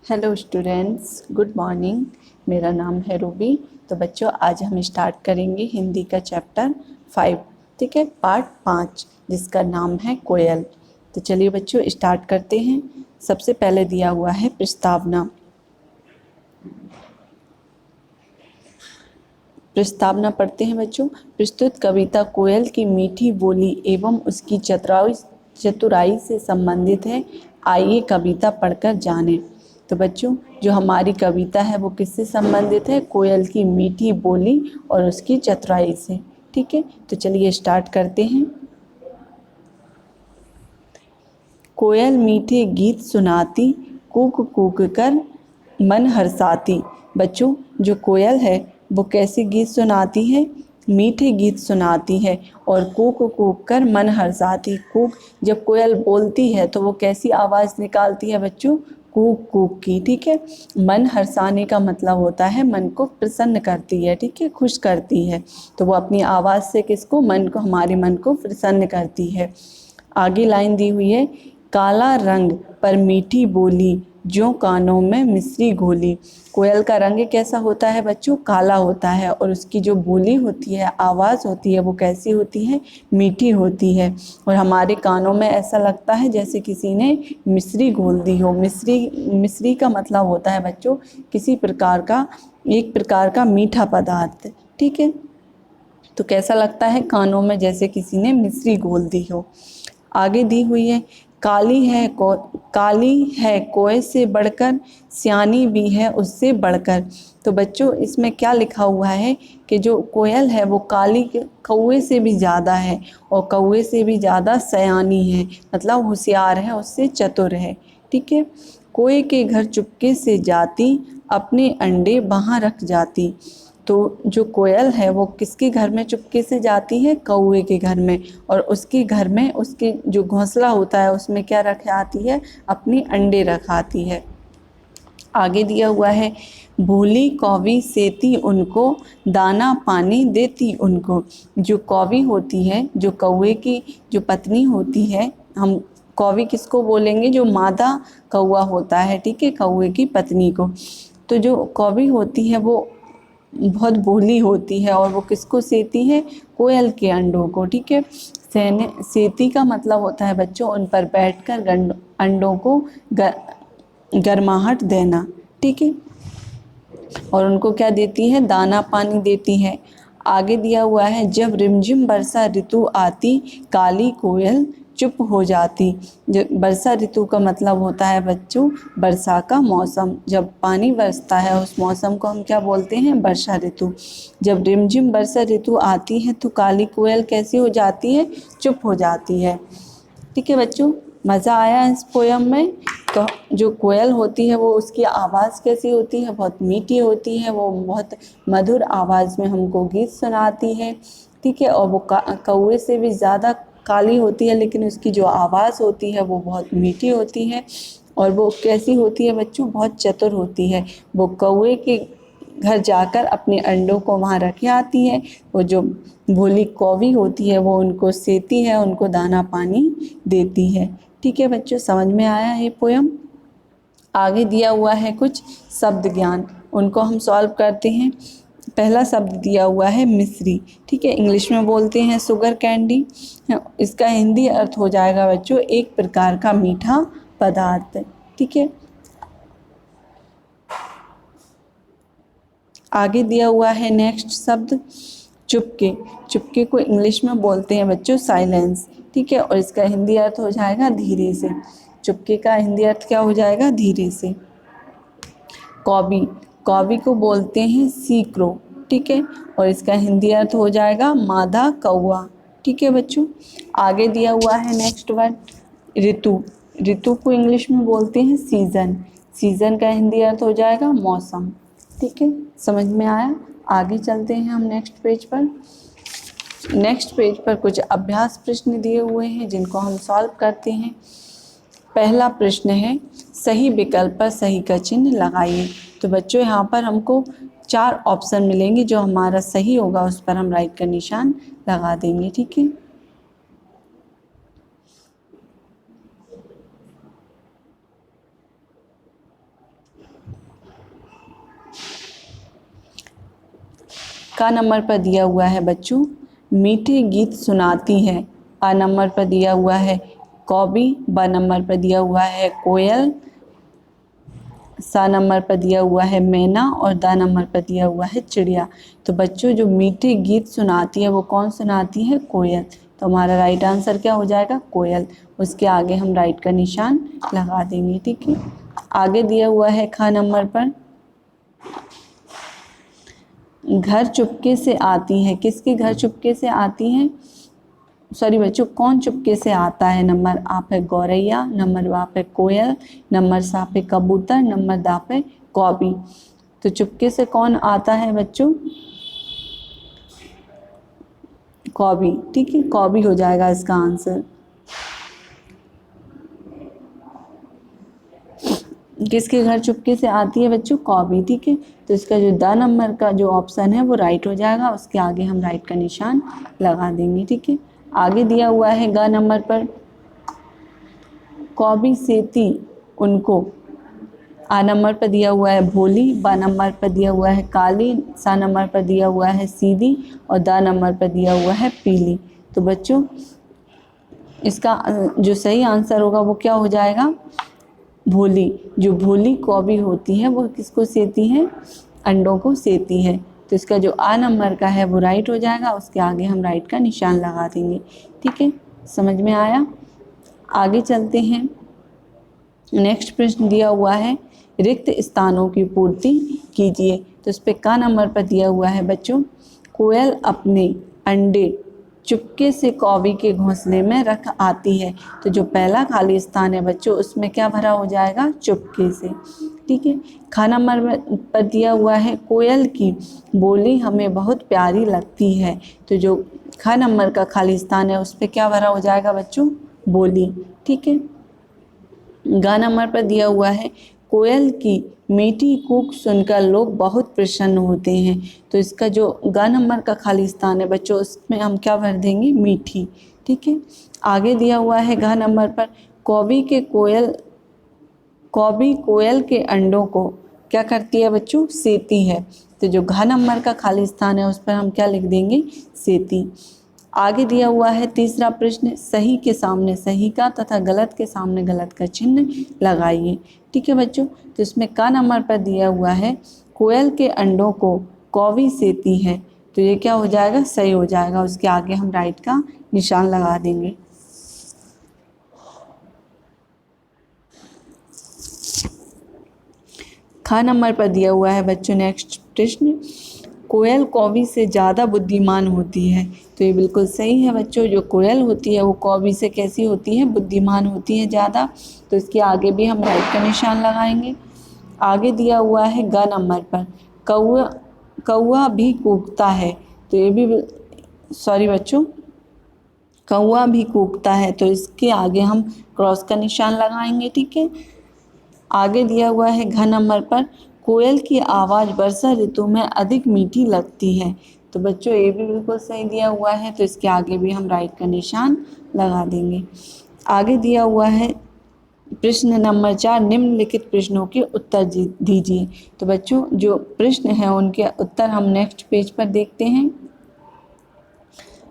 Hello students, good morning. मेरा नाम है रूबी। तो बच्चों, आज हम स्टार्ट करेंगे हिंदी का चैप्टर 5, ठीक है, पार्ट 5, जिसका नाम है कोयल। तो चलिए बच्चों स्टार्ट करते हैं। सबसे पहले दिया हुआ है प्रस्तावना। प्रस्तावना पढ़ते हैं बच्चों। प्रस्तुत कविता कोयल की मीठी बोली एवं उसकी चतुराई से संबंधित है। आइए कविता पढ़कर जानें। तो बच्चों, जो हमारी कविता है वो किससे संबंधित है? कोयल की मीठी बोली और उसकी चतुराई से। ठीक है, तो चलिए स्टार्ट करते हैं। कोयल मीठे गीत सुनाती, कूक कूक कर मन हर्षाती। बच्चों, जो कोयल है वो कैसे गीत सुनाती है? मीठे गीत सुनाती है और कूक कूक कर मन हर्षाती। कूक, जब कोयल बोलती है तो वो कैसी आवाज़ निकालती है बच्चों? कूक कूक की। ठीक है, मन हर्षाने का मतलब होता है मन को प्रसन्न करती है, ठीक है, खुश करती है। तो वो अपनी आवाज़ से किसको? मन को, हमारे मन को प्रसन्न करती है। आगे लाइन दी हुई है, काला रंग पर मीठी बोली, ज्यों कानों में मिश्री घोली। कोयल का रंग कैसा होता है बच्चों? काला होता है, और उसकी जो बोली होती है, आवाज़ होती है, वो कैसी होती है? मीठी होती है। और हमारे कानों में ऐसा लगता है जैसे किसी ने मिश्री घोल दी हो। मिश्री का मतलब होता है बच्चों किसी प्रकार का, एक प्रकार का मीठा पदार्थ। ठीक है, तो कैसा लगता है? कानों में जैसे किसी ने मिश्री घोल दी हो। आगे दी हुई है, काली है कोय से बढ़कर, सियानी भी है उससे बढ़कर। तो बच्चों, इसमें क्या लिखा हुआ है कि जो कोयल है वो काली कौवे से भी ज़्यादा है, और कौवे से भी ज़्यादा सयानी है, मतलब होशियार है, उससे चतुर है। ठीक है, कोय के घर चुपके से जाती, अपने अंडे वहाँ रख जाती। तो जो कोयल है वो किसके घर में चुपके से जाती है? कौवे के घर में। और उसके घर में, उसके जो घोंसला होता है उसमें क्या रख आती है? अपने अंडे रख आती है। आगे दिया हुआ है, भोली कौवी सेती उनको, दाना पानी देती उनको। जो कौवी होती है, जो कौवे की जो पत्नी होती है, हम कौवी किसको बोलेंगे? जो मादा कौवा होता है, ठीक है, कौवे की पत्नी को। तो जो कौवी होती है वो बहुत भोली होती है, और वो किसको सेती है? कोयल के अंडों को। ठीक है, सेती का मतलब होता है बच्चों उन पर बैठकर अंडों को गर्माहट देना। ठीक है, और उनको क्या देती है? दाना पानी देती है। आगे दिया हुआ है, जब रिमझिम वर्षा ऋतु आती, काली कोयल चुप हो जाती। जो वर्षा ऋतु का मतलब होता है बच्चों वर्षा का मौसम। जब पानी बरसता है उस मौसम को हम क्या बोलते हैं? वर्षा ऋतु। जब रिमझिम वर्षा ऋतु आती है तो काली कोयल कैसी हो जाती है? चुप हो जाती है। ठीक है बच्चों, मज़ा आया इस पोयम में? तो जो कोयल होती है वो, उसकी आवाज़ कैसी होती है? बहुत मीठी होती है, वो बहुत मधुर आवाज़ में हमको गीत सुनाती है। ठीक है, और वो कौवे से भी ज़्यादा काली होती है, लेकिन उसकी जो आवाज़ होती है वो बहुत मीठी होती है। और वो कैसी होती है बच्चों? बहुत चतुर होती है। वो कौवे के घर जाकर अपने अंडों को वहाँ रख आती है। वो जो भोली कौवी होती है वो उनको सेती है, उनको दाना पानी देती है। ठीक है बच्चों, समझ में आया ये पोयम? आगे दिया हुआ है कुछ शब्द ज्ञान, उनको हम सॉल्व करते हैं। पहला शब्द दिया हुआ है मिश्री। ठीक है, इंग्लिश में बोलते हैं शुगर कैंडी। इसका हिंदी अर्थ हो जाएगा बच्चों एक प्रकार का मीठा पदार्थ। ठीक है, आगे दिया हुआ है नेक्स्ट शब्द चुपके। चुपके को इंग्लिश में बोलते हैं बच्चों साइलेंस। ठीक है, और इसका हिंदी अर्थ हो जाएगा धीरे से। चुपके का हिंदी अर्थ क्या हो जाएगा? धीरे से। कौवी, कौवी को बोलते हैं सीक्रो। ठीक है, और इसका हिंदी अर्थ हो जाएगा मादा कौवा। ठीक है बच्चों, आगे दिया हुआ है नेक्स्ट वर्ड ऋतु। ऋतु को इंग्लिश में बोलते हैं सीजन। सीजन का हिंदी अर्थ हो जाएगा मौसम। ठीक है, समझ में आया? आगे चलते हैं हम नेक्स्ट पेज पर। नेक्स्ट पेज पर कुछ अभ्यास प्रश्न दिए हुए हैं जिनको हम सॉल्व करते हैं। पहला प्रश्न है, सही विकल्प पर सही का चिन्ह लगाइए। तो बच्चों, यहाँ पर हमको 4 ऑप्शन मिलेंगे, जो हमारा सही होगा उस पर हम राइट का निशान लगा देंगे। ठीक है, का नंबर पर दिया हुआ है बच्चों मीठे गीत सुनाती है। आ नंबर पर दिया हुआ है कौवी, ब नंबर पर दिया हुआ है कोयल, सा नंबर पर दिया हुआ है मैना और दा नंबर पर दिया हुआ है चिड़िया। तो बच्चों जो मीठे गीत सुनाती है वो कौन सुनाती है? कोयल। तो हमारा राइट आंसर क्या हो जाएगा? कोयल। उसके आगे हम राइट का निशान लगा देंगे। ठीक है, आगे दिया हुआ है खा नंबर पर घर चुपके से आती है। किसके घर चुपके से आती है? सॉरी बच्चों, कौन चुपके से आता है? नंबर आप है गौरैया, नंबर आप है कोयल, नंबर सा पे कबूतर, नंबर दा पे कौवी। तो चुपके से कौन आता है बच्चों? कौवी। ठीक है, कौवी हो जाएगा इसका आंसर। किसके घर चुपके से आती है बच्चों? कौवी। ठीक है, तो इसका जो द नंबर का जो ऑप्शन है वो राइट हो जाएगा। उसके आगे हम राइट का निशान लगा देंगे। ठीक है, आगे दिया हुआ है ग नंबर पर कौवी सेती उनको। आ नंबर पर दिया हुआ है भोली, बा नंबर पर दिया हुआ है काली, सा नंबर पर दिया हुआ है सीधी और दा नंबर पर दिया हुआ है पीली। तो बच्चों इसका जो सही आंसर होगा वो क्या हो जाएगा? भोली। जो भोली कौवी होती है वो किसको सेती है? अंडों को सेती है। तो इसका जो आ नंबर का है वो राइट हो जाएगा। उसके आगे हम राइट का निशान लगा देंगे। ठीक है, समझ में आया? आगे चलते हैं। नेक्स्ट प्रश्न दिया हुआ है रिक्त स्थानों की पूर्ति कीजिए। तो इस पे का नंबर पर दिया हुआ है बच्चों कोयल अपने अंडे चुपके से कौवी के घोंसले में रख आती है। तो जो पहला खाली स्थान है बच्चों उसमें क्या भरा हो जाएगा? चुपके से। ठीक है, खा नंबर पर दिया हुआ है कोयल की बोली हमें बहुत प्यारी लगती है। तो जो खा नंबर का खाली स्थान है उस पर क्या भरा हो जाएगा बच्चों? बोली। ठीक है, गा नंबर पर दिया हुआ है कोयल की मीठी कूक सुनकर लोग बहुत प्रसन्न होते हैं। तो इसका जो गा नंबर का खाली स्थान है बच्चों उसमें हम क्या भर देंगे? मीठी। ठीक है, आगे दिया हुआ है गा नंबर पर कौवी कोयल के अंडों को क्या करती है बच्चों? सेती है। तो जो घा नंबर का खाली स्थान है उस पर हम क्या लिख देंगे? सेती। आगे दिया हुआ है तीसरा प्रश्न सही के सामने सही का तथा गलत के सामने गलत का चिन्ह लगाइए। ठीक है बच्चों, तो इसमें का नंबर पर दिया हुआ है कोयल के अंडों को कौवी सेती है। तो ये क्या हो जाएगा? सही हो जाएगा। उसके आगे हम राइट का निशान लगा देंगे। खा नंबर पर दिया हुआ है बच्चों नेक्स्ट प्रश्न कोयल कौवी से ज़्यादा बुद्धिमान होती है। तो ये बिल्कुल सही है बच्चों, जो कोयल होती है वो कौवी से कैसी होती है? बुद्धिमान होती है ज़्यादा। तो इसके आगे भी हम राइट का निशान लगाएंगे। आगे दिया हुआ है ग नंबर पर कौआ भी कूकता है। तो ये भी सॉरी बच्चों, कौआ भी कूकता है। तो इसके आगे हम क्रॉस का निशान लगाएंगे। ठीक है, आगे दिया हुआ है घ नंबर पर कोयल की आवाज़ वर्षा ऋतु में अधिक मीठी लगती है। तो बच्चों ये भी बिल्कुल सही दिया हुआ है। तो इसके आगे भी हम राइट का निशान लगा देंगे। आगे दिया हुआ है प्रश्न नंबर 4 निम्नलिखित प्रश्नों के उत्तर दीजिए। तो बच्चों जो प्रश्न है उनके उत्तर हम नेक्स्ट पेज पर देखते हैं।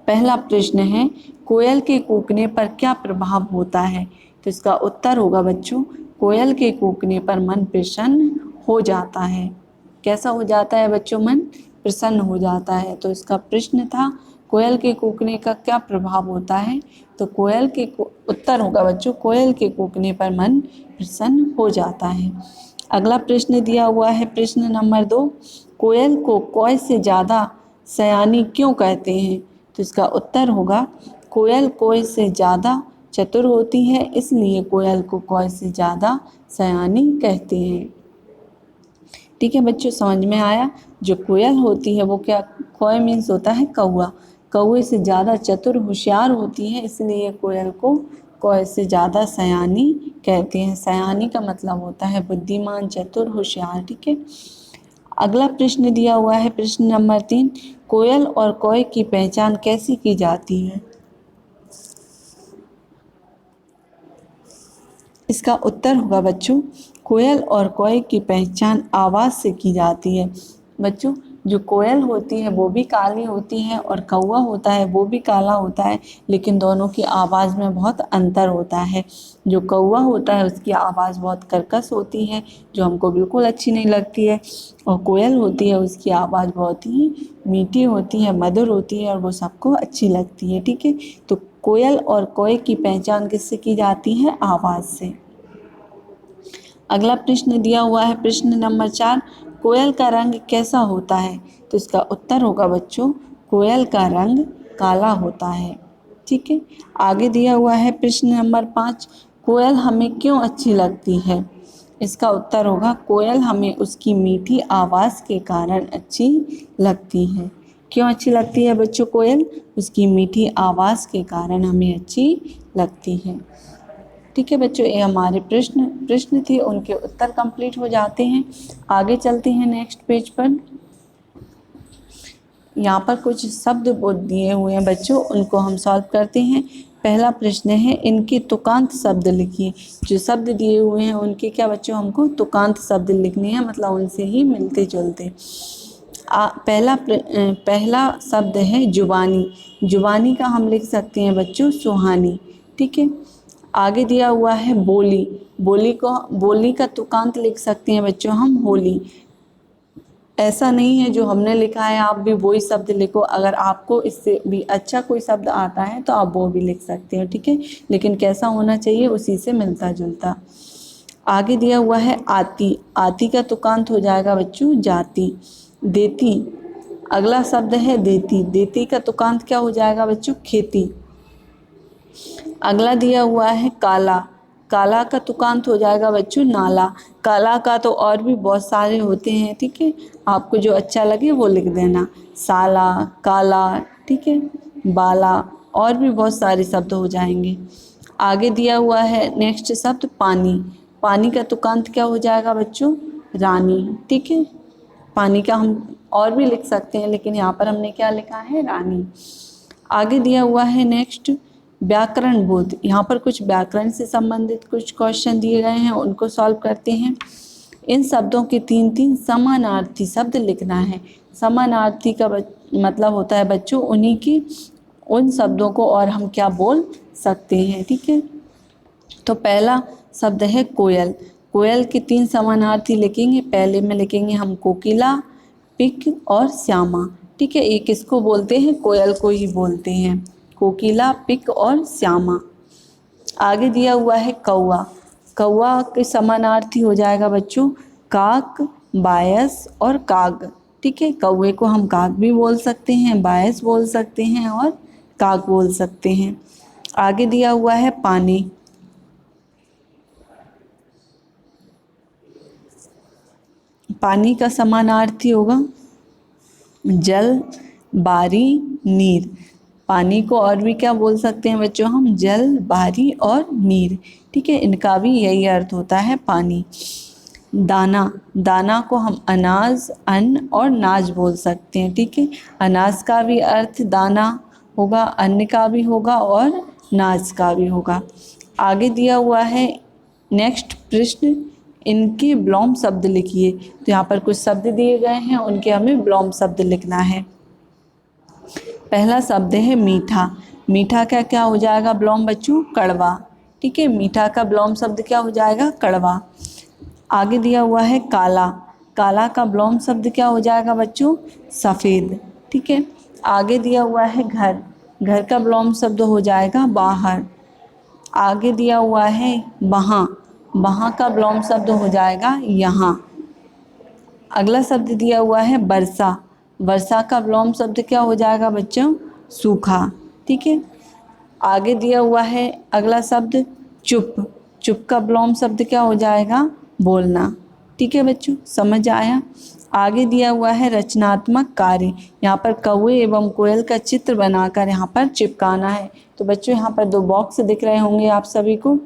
पहला प्रश्न है कोयल के कूकने पर क्या प्रभाव होता है? तो इसका उत्तर होगा बच्चों कोयल के कूकने पर मन प्रसन्न हो जाता है। कैसा हो जाता है बच्चों? मन प्रसन्न हो जाता है। तो इसका प्रश्न था कोयल के कूकने का क्या प्रभाव होता है? तो उत्तर होगा बच्चों कोयल के कूकने पर मन प्रसन्न हो जाता है। अगला प्रश्न दिया हुआ है प्रश्न नंबर 2 कोयल को कौए से ज़्यादा सयानी क्यों कहते हैं? तो इसका उत्तर होगा कोयल कौए से ज़्यादा चतुर होती है इसलिए कोयल को कौए से ज़्यादा सयानी कहते हैं। ठीक है बच्चों, समझ में आया? जो कोयल होती है वो क्या, कौए मीन्स होता है कौआ, कौए से ज़्यादा चतुर होशियार होती है इसलिए कोयल को कौए से ज़्यादा सयानी कहते हैं। सयानी का मतलब होता है बुद्धिमान, चतुर, होशियार। ठीक है, अगला प्रश्न दिया हुआ है प्रश्न नंबर 3 कोयल और कौए की पहचान कैसे की जाती है? इसका उत्तर होगा बच्चों कोयल और कौए की पहचान आवाज़ से की जाती है। बच्चों जो कोयल होती है वो भी काली होती है और कौवा होता है वो भी काला होता है, लेकिन दोनों की आवाज़ में बहुत अंतर होता है। जो कौवा होता है उसकी आवाज़ बहुत कर्कश होती है, जो हमको बिल्कुल अच्छी नहीं लगती है, और कोयल होती है उसकी आवाज़ बहुत ही मीठी होती है, मधुर होती है और वो सबको अच्छी लगती है। ठीक है, तो कोयल और कौवे की पहचान किससे की जाती है? आवाज़ से। अगला प्रश्न दिया हुआ है, प्रश्न नंबर 4, कोयल का रंग कैसा होता है? तो इसका उत्तर होगा बच्चों, कोयल का रंग काला होता है। ठीक है, आगे दिया हुआ है प्रश्न नंबर 5, कोयल हमें क्यों अच्छी लगती है? इसका उत्तर होगा, कोयल हमें उसकी मीठी आवाज़ के कारण अच्छी लगती है। क्यों अच्छी लगती है बच्चों कोयल? उसकी मीठी आवाज़ के कारण हमें अच्छी लगती है। ठीक है बच्चों, ये हमारे प्रश्न थे, उनके उत्तर कंप्लीट हो जाते हैं। आगे चलते हैं नेक्स्ट पेज पर। यहाँ पर कुछ शब्द दिए हुए हैं बच्चों, उनको हम सॉल्व करते हैं। पहला प्रश्न है, इनके तुकांत शब्द लिखिए। जो शब्द दिए हुए हैं उनके क्या बच्चों, हमको तुकांत शब्द लिखने हैं, मतलब उनसे ही मिलते जुलते। पहला शब्द है जुबानी। जुबानी का हम लिख सकते हैं बच्चों सुहानी। ठीक है, आगे दिया हुआ है बोली। बोली का तुकांत लिख सकते हैं बच्चों हम होली। ऐसा नहीं है जो हमने लिखा है आप भी वही शब्द लिखो, अगर आपको इससे भी अच्छा कोई शब्द आता है तो आप वो भी लिख सकते हो। ठीक है, लेकिन कैसा होना चाहिए, उसी से मिलता जुलता। आगे दिया हुआ है आती। आती का तुकांत हो जाएगा बच्चों जाति। देती, अगला शब्द है देती। देती का तुकांत क्या हो जाएगा बच्चों, खेती। अगला दिया हुआ है काला। काला का तुकांत हो जाएगा बच्चों नाला। काला का तो और भी बहुत सारे होते हैं। ठीक है, आपको जो अच्छा लगे वो लिख देना, साला, काला। ठीक है, बाला, और भी बहुत सारे शब्द हो जाएंगे। आगे दिया हुआ है नेक्स्ट शब्द पानी। पानी का तुकांत क्या हो जाएगा बच्चों, रानी। ठीक है, पानी का हम और भी लिख सकते हैं, लेकिन यहाँ पर हमने क्या लिखा है, रानी। आगे दिया हुआ है नेक्स्ट व्याकरण बोध। यहाँ पर कुछ व्याकरण से संबंधित कुछ क्वेश्चन दिए गए हैं, उनको सॉल्व करते हैं। इन शब्दों के 3 समानार्थी शब्द लिखना है। समानार्थी का मतलब होता है बच्चों उन शब्दों को और हम क्या बोल सकते हैं। ठीक है, तो पहला शब्द है कोयल। कोयल के 3 समानार्थी लिखेंगे। पहले में लिखेंगे हम कोकिला, पिक और श्यामा। ठीक है, ये किसको बोलते हैं, कोयल को ही बोलते हैं, कोकिला, पिक और श्यामा। आगे दिया हुआ है कौवा। कौवा के समानार्थी हो जाएगा बच्चों काक, बायस और काग। ठीक है, कौवे को हम काक भी बोल सकते हैं, बायस बोल सकते हैं और काक बोल सकते हैं। आगे दिया हुआ है पानी। पानी का समानार्थी होगा जल, बारी, नीर। पानी को और भी क्या बोल सकते हैं बच्चों हम, जल, बारी और नीर। ठीक है, इनका भी यही अर्थ होता है पानी। दाना, दाना को हम अनाज, अन्न और नाज बोल सकते हैं। ठीक है, अनाज का भी अर्थ दाना होगा, अन्न का भी होगा और नाज का भी होगा। आगे दिया हुआ है नेक्स्ट प्रश्न, इनके विलोम शब्द लिखिए। तो यहाँ पर कुछ शब्द दिए गए हैं, उनके हमें विलोम शब्द लिखना है। पहला शब्द है मीठा। मीठा का क्या हो जाएगा विलोम बच्चों, कड़वा। ठीक है, मीठा का विलोम शब्द क्या हो जाएगा, कड़वा। आगे दिया हुआ है काला। काला का विलोम शब्द क्या हो जाएगा बच्चों, सफ़ेद। ठीक है, आगे दिया हुआ है घर। घर का विलोम शब्द हो जाएगा बाहर। आगे दिया हुआ है वहाँ। वहाँ का विलोम शब्द हो जाएगा यहाँ। अगला शब्द दिया हुआ है वर्षा। वर्षा का विलोम शब्द क्या हो जाएगा बच्चों, सूखा। ठीक है, आगे दिया हुआ है अगला शब्द चुप। चुप का विलोम शब्द क्या हो जाएगा, बोलना। ठीक है बच्चों, समझ आया। आगे दिया हुआ है रचनात्मक कार्य। यहाँ पर कौवे एवं कोयल का चित्र बनाकर यहाँ पर चिपकाना है। तो बच्चों यहाँ पर 2 बॉक्स दिख रहे होंगे आप सभी को।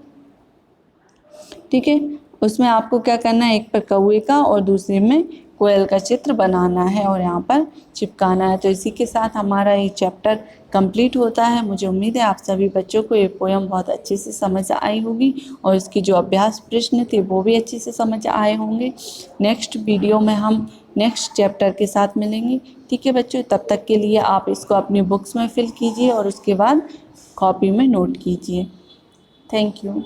ठीक है, उसमें आपको क्या करना है, एक पर कौवे का और दूसरे में कोयल का चित्र बनाना है और यहाँ पर चिपकाना है। तो इसी के साथ हमारा ये चैप्टर कंप्लीट होता है। मुझे उम्मीद है आप सभी बच्चों को ये पोयम बहुत अच्छे से समझ आई होगी और इसकी जो अभ्यास प्रश्न थे वो भी अच्छे से समझ आए होंगे। नेक्स्ट वीडियो में हम नेक्स्ट चैप्टर के साथ मिलेंगे। ठीक है बच्चों, तब तक के लिए आप इसको अपनी बुक्स में फिल कीजिए और उसके बाद कॉपी में नोट कीजिए। Thank you.